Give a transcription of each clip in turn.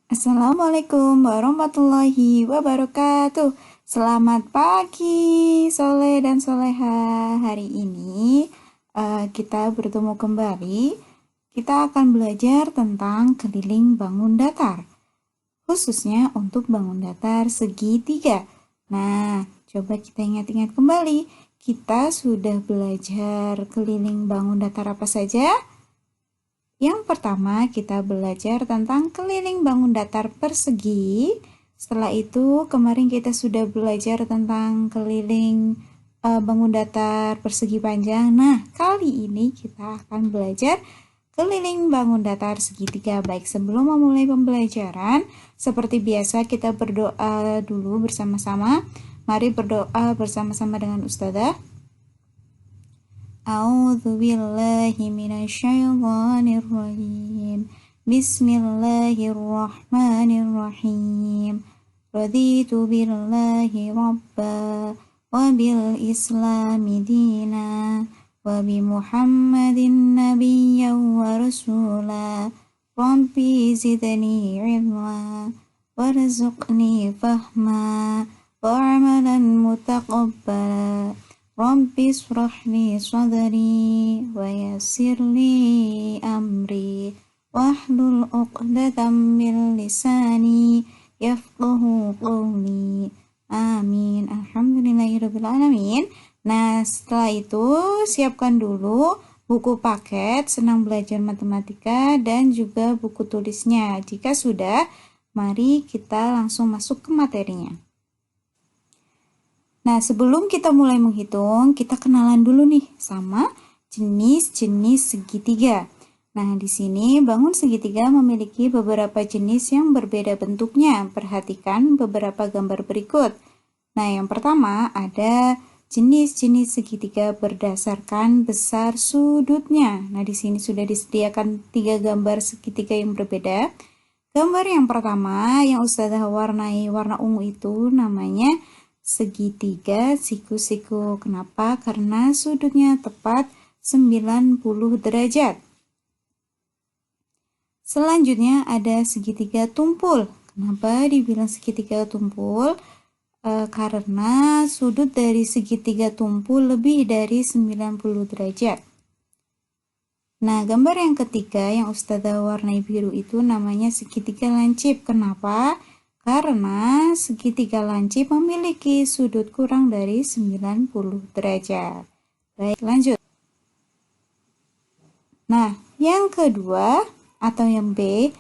Assalamualaikum warahmatullahi wabarakatuh. Selamat pagi, Soleh dan Soleha. Hari ini kita bertemu kembali. Kita akan belajar tentang keliling bangun datar, khususnya untuk bangun datar segitiga. Nah, coba kita ingat-ingat kembali. Kita sudah belajar keliling bangun datar apa saja? Yang pertama, kita belajar tentang keliling bangun datar persegi. Setelah itu, kemarin kita sudah belajar tentang keliling bangun datar persegi panjang. Nah, kali ini kita akan belajar keliling bangun datar segitiga. Baik, sebelum memulai pembelajaran, seperti biasa kita berdoa dulu bersama-sama. Mari berdoa bersama-sama dengan Ustazah. A'udzu billahi minasyaitonir rajim. Bismillahirrahmanirrahim. Raditu billahi rabba wa bil islami dina wa bi Muhammadin nabiyyan wa rasula. Rabbi zidni ilma warzuqni fahma wa amalan mutaqabbala. Rabbi shrahli sadri wa yassirli amri wahlul 'uqdatam min lisani yafqahu qawli. Amin. Alhamdulillahirabbil alamin. Nah, setelah itu siapkan dulu buku paket Senang Belajar Matematika dan juga buku tulisnya. Jika sudah, mari kita langsung masuk ke materinya. Nah, sebelum kita mulai menghitung, kita kenalan dulu nih sama jenis-jenis segitiga. Nah, di sini bangun segitiga memiliki beberapa jenis yang berbeda bentuknya. Perhatikan beberapa gambar berikut. Nah, yang pertama ada jenis-jenis segitiga berdasarkan besar sudutnya. Nah, di sini sudah disediakan 3 gambar segitiga yang berbeda. Gambar yang pertama yang Ustazah warnai warna ungu itu namanya segitiga siku-siku. Kenapa? Karena sudutnya tepat 90 derajat. Selanjutnya ada segitiga tumpul. Kenapa dibilang segitiga tumpul? Karena sudut dari segitiga tumpul lebih dari 90 derajat. Nah, gambar yang ketiga yang Ustazah warnai biru itu namanya segitiga lancip. Kenapa? Karena segitiga lancip memiliki sudut kurang dari 90 derajat. Baik, lanjut. Nah, yang kedua atau yang B,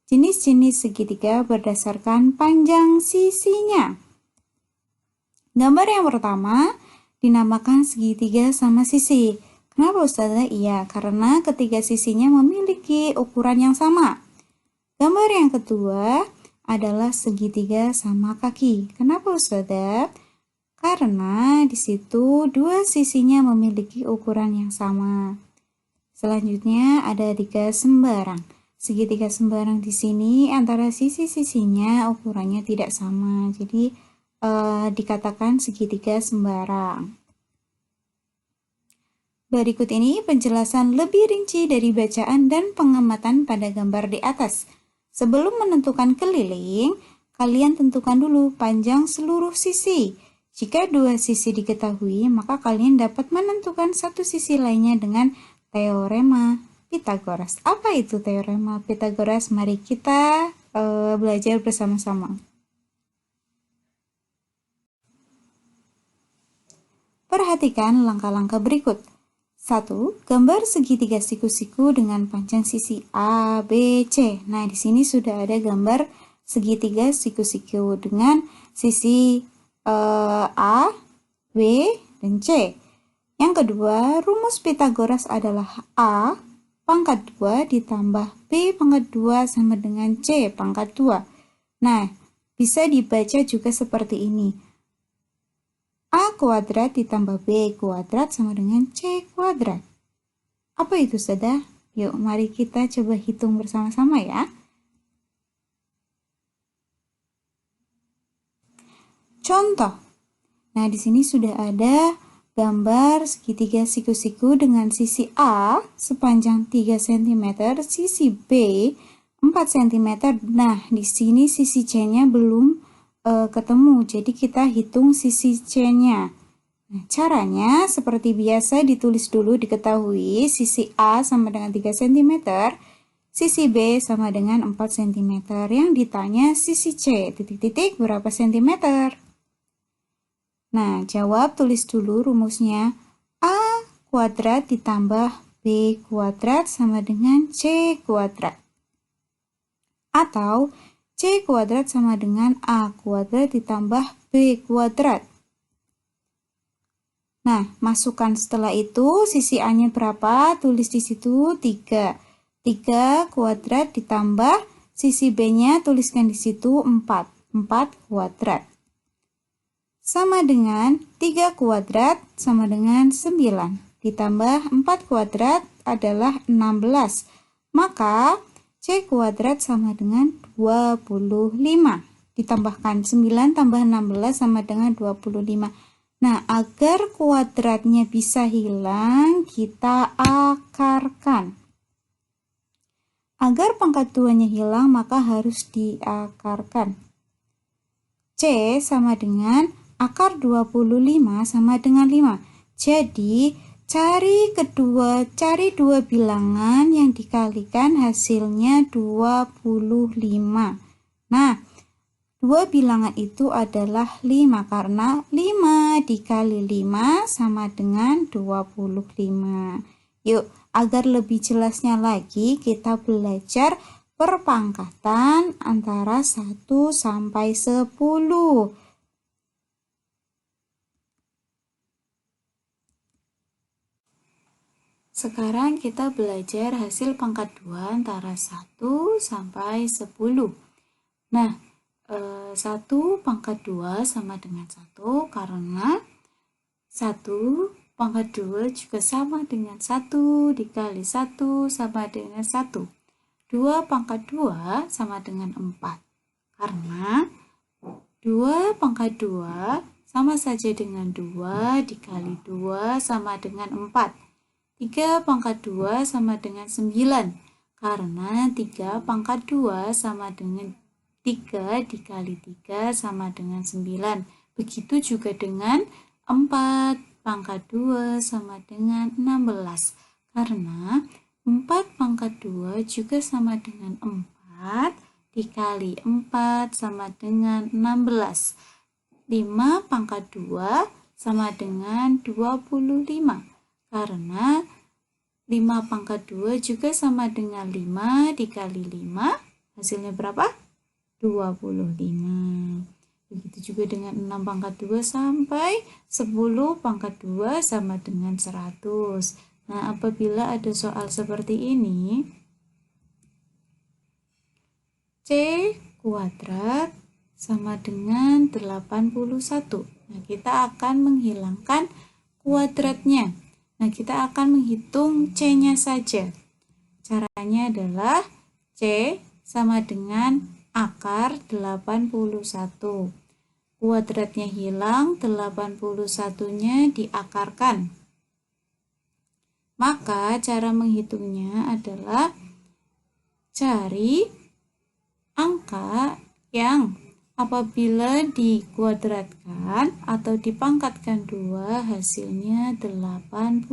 jenis-jenis segitiga berdasarkan panjang sisinya. Gambar yang pertama dinamakan segitiga sama sisi. Kenapa Ustazah? Iya, karena ketiga sisinya memiliki ukuran yang sama. Gambar yang kedua adalah segitiga sama kaki. Kenapa Ustazah? Karena di situ dua sisinya memiliki ukuran yang sama. Selanjutnya ada tiga sembarang. Segitiga sembarang di sini antara sisi-sisinya ukurannya tidak sama. Jadi dikatakan segitiga sembarang. Berikut ini penjelasan lebih rinci dari bacaan dan pengamatan pada gambar di atas. Sebelum menentukan keliling, kalian tentukan dulu panjang seluruh sisi. Jika dua sisi diketahui, maka kalian dapat menentukan satu sisi lainnya dengan teorema Pitagoras. Apa itu teorema Pitagoras? Mari kita belajar bersama-sama. Perhatikan langkah-langkah berikut. 1. Gambar segitiga siku-siku dengan panjang sisi A, B, C. Nah, di sini sudah ada gambar segitiga siku-siku dengan sisi A, B, dan C. Yang kedua, rumus Pitagoras adalah A pangkat 2 ditambah B pangkat 2 sama dengan C pangkat 2. Nah, bisa dibaca juga seperti ini. A kuadrat ditambah B kuadrat sama dengan C kuadrat. Apa itu, Ustazah? Yuk, mari kita coba hitung bersama-sama ya. Contoh. Nah, di sini sudah ada gambar segitiga siku-siku dengan sisi A sepanjang 3 cm, sisi B 4 cm. Nah, di sini sisi C-nya belum ketemu, jadi kita hitung sisi C-nya. Nah, caranya seperti biasa ditulis dulu, diketahui sisi A sama dengan 3 cm, sisi B sama dengan 4 cm. Yang ditanya sisi C, titik-titik berapa cm? Nah, jawab, tulis dulu rumusnya. A kuadrat ditambah B kuadrat sama dengan C kuadrat. Atau C kuadrat sama dengan A kuadrat ditambah B kuadrat. Nah, masukkan setelah itu sisi A-nya berapa? Tulis di situ 3. 3 kuadrat ditambah sisi B-nya tuliskan di situ 4. 4 kuadrat. Sama dengan 3 kuadrat sama dengan 9. Ditambah 4 kuadrat adalah 16. Maka C kuadrat sama dengan 25. Ditambahkan 9 tambah 16 sama dengan 25. Nah, agar kuadratnya bisa hilang, kita akarkan. Agar pangkat 2-nya hilang, maka harus diakarkan. C sama dengan akar 25 sama dengan 5. Jadi, cari dua bilangan yang dikalikan hasilnya 25. Nah, dua bilangan itu adalah 5 karena 5 dikali 5 sama dengan 25. Yuk, agar lebih jelasnya lagi kita belajar perpangkatan antara 1 sampai 10. Sekarang kita belajar hasil pangkat 2 antara 1 sampai 10. Nah, 1 pangkat 2 sama dengan 1 karena 1 pangkat 2 juga sama dengan 1 dikali 1 sama dengan 1. 2 pangkat 2 sama dengan 4. Karena 2 pangkat 2 sama saja dengan 2 dikali 2 sama dengan 4. 3 pangkat 2 sama dengan 9. Karena 3 pangkat 2 sama dengan 3 dikali 3 sama dengan 9. Begitu juga dengan 4 pangkat 2 sama dengan 16. Karena 4 pangkat 2 juga sama dengan 4 dikali 4 sama dengan 16. 5 pangkat 2 sama dengan 25. Karena 5 pangkat 2 juga sama dengan 5 dikali 5. Hasilnya berapa? 25. Begitu juga dengan 6 pangkat 2 sampai 10 pangkat 2 sama dengan 100. Nah, apabila ada soal seperti ini, C kuadrat sama dengan 81. Nah, kita akan menghilangkan kuadratnya. Nah, kita akan menghitung C-nya saja. Caranya adalah C sama dengan akar 81. Kuadratnya hilang, 81-nya diakarkan. Maka cara menghitungnya adalah cari angka yang apabila dikuadratkan atau dipangkatkan 2 hasilnya 81.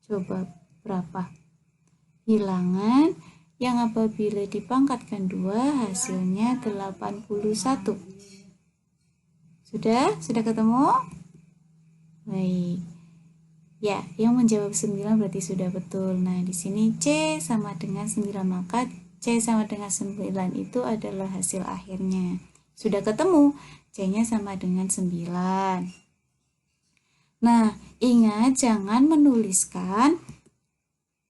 Coba berapa? Bilangan yang apabila dipangkatkan 2 hasilnya 81. Sudah ketemu? Baik. Ya, yang menjawab 9 berarti sudah betul. Nah, di sini C sama dengan 9, maka C sama dengan 9 itu adalah hasil akhirnya. Sudah ketemu, C-nya sama dengan 9. Nah, ingat jangan menuliskan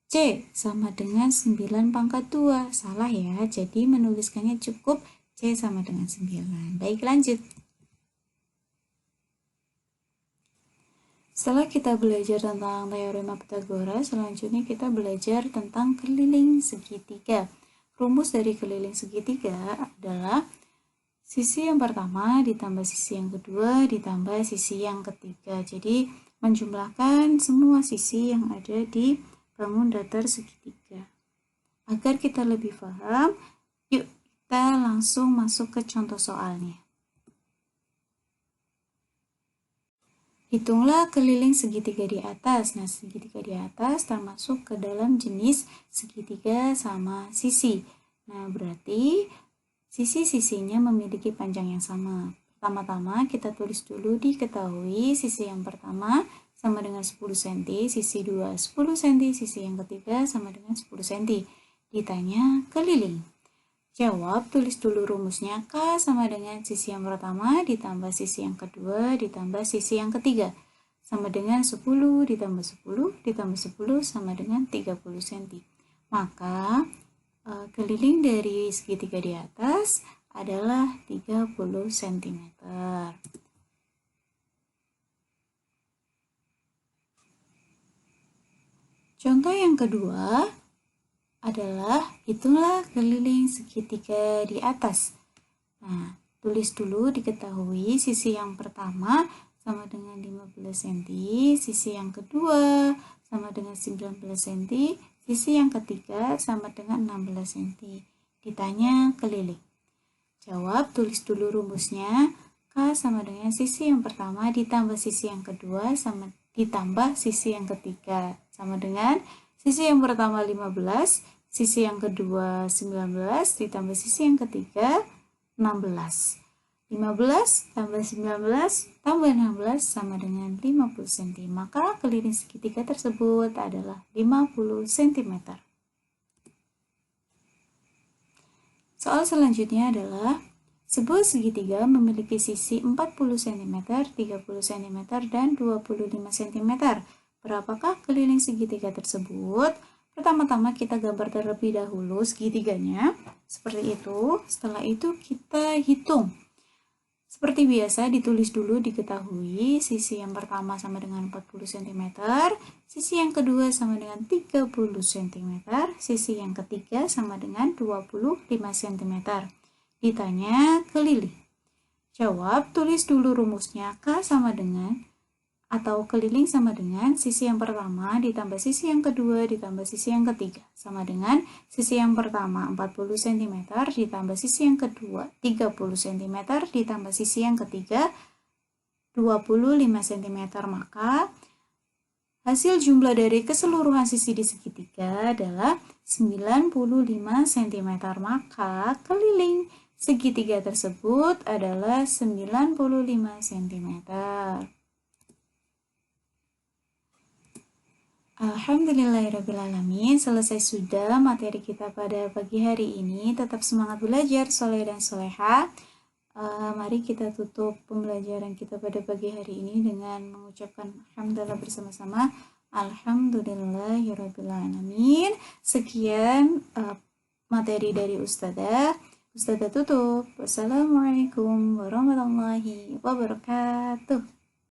C sama dengan 9 pangkat 2. Salah ya, jadi menuliskannya cukup C sama dengan 9. Baik, lanjut. Setelah kita belajar tentang teorema Pythagoras, selanjutnya kita belajar tentang keliling segitiga. Rumus dari keliling segitiga adalah sisi yang pertama ditambah sisi yang kedua ditambah sisi yang ketiga. Jadi menjumlahkan semua sisi yang ada di bangun datar segitiga. Agar kita lebih paham, yuk kita langsung masuk ke contoh soalnya. Hitunglah keliling segitiga di atas. Nah, segitiga di atas termasuk ke dalam jenis segitiga sama sisi. Nah, berarti sisi-sisinya memiliki panjang yang sama. Pertama-tama kita tulis dulu diketahui sisi yang pertama sama dengan 10 cm, sisi 2 10 cm, sisi yang ketiga sama dengan 10 cm. Ditanya keliling. Jawab, tulis dulu rumusnya. K sama dengan sisi yang pertama ditambah sisi yang kedua ditambah sisi yang ketiga. Sama dengan 10 ditambah 10 ditambah 10 sama dengan 30 cm. Maka keliling dari segitiga di atas adalah 30 cm. Contoh yang kedua adalah hitunglah keliling segitiga di atas. Nah, tulis dulu diketahui sisi yang pertama sama dengan 15 cm, sisi yang kedua sama dengan 19 cm, sisi yang ketiga sama dengan 16 cm. Ditanya keliling. Jawab, tulis dulu rumusnya. K sama dengan sisi yang pertama ditambah sisi yang kedua sama ditambah sisi yang ketiga sama dengan sisi yang pertama 15, sisi yang kedua 19 ditambah sisi yang ketiga 16. 15 tambah 19 tambah 16 sama dengan 50 cm. Maka keliling segitiga tersebut adalah 50 cm. Soal selanjutnya adalah sebuah segitiga memiliki sisi 40 cm, 30 cm, dan 25 cm. Berapakah keliling segitiga tersebut? Pertama-tama kita gambar terlebih dahulu segitiganya. Seperti itu. Setelah itu kita hitung. Seperti biasa ditulis dulu diketahui sisi yang pertama sama dengan 40 cm, sisi yang kedua sama dengan 30 cm, sisi yang ketiga sama dengan 25 cm. Ditanya keliling. Jawab, tulis dulu rumusnya. K sama dengan atau keliling sama dengan sisi yang pertama ditambah sisi yang kedua ditambah sisi yang ketiga sama dengan sisi yang pertama 40 cm ditambah sisi yang kedua 30 cm ditambah sisi yang ketiga 25 cm. Maka hasil jumlah dari keseluruhan sisi di segitiga adalah 95 cm. Maka keliling segitiga tersebut adalah 95 cm. Alhamdulillahirrabbilalamin, selesai sudah materi kita pada pagi hari ini. Tetap semangat belajar, soleh dan soleha. Mari kita tutup pembelajaran kita pada pagi hari ini dengan mengucapkan alhamdulillah bersama-sama. Alhamdulillahirrabbilalamin. Sekian materi dari Ustadzah. Ustadzah tutup. Wassalamualaikum warahmatullahi wabarakatuh.